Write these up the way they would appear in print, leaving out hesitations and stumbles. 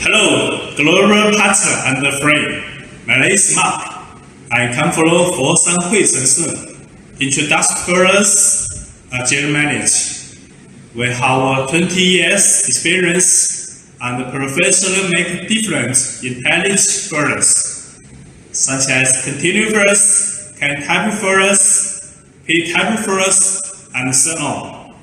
Hello, global partner and friend. My name is Mark. I come from Foshan Hui Shenzhen. Introductors general manager. We have 20 years experience and professionally make difference in English first, such as continue first, can type first, P type first, and so on.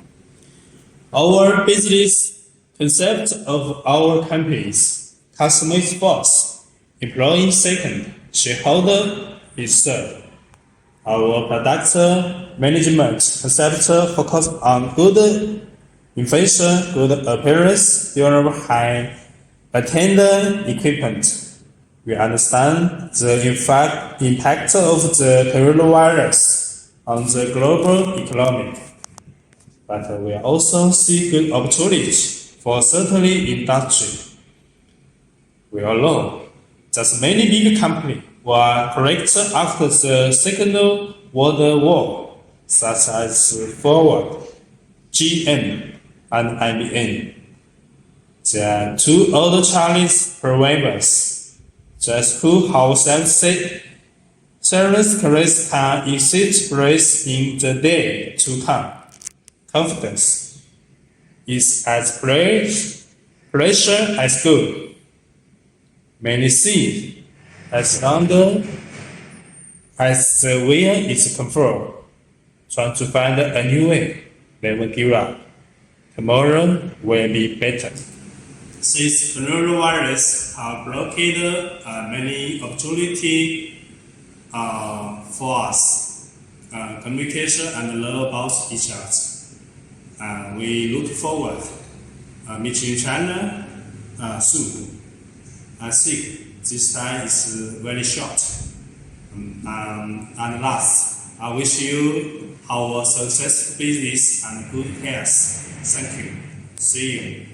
Our business concept of our company is customer is first, employee second, shareholder is third. Our product management concept focus on good invention, good appearance, durable high attendant equipment. We understand the impact of the coronavirus on the global economy, but we also see good opportunities for certain industry. We all know that many big companies were created after the Second World War, such as Ford, GM, and IBM. There are two old Chinese proverbs that who have said service careers can exceed praise in the day to come. Confidence is as pressure as good. Many see as longer as the wheel is controlled, trying to find a new way. Never give up. Tomorrow will be better. Since coronavirus have blocked many opportunities for us, communication and learn about each other. We look forward meeting China soon. I think this time is very short. And last, I wish you have a successful business and good health. Thank you. See you.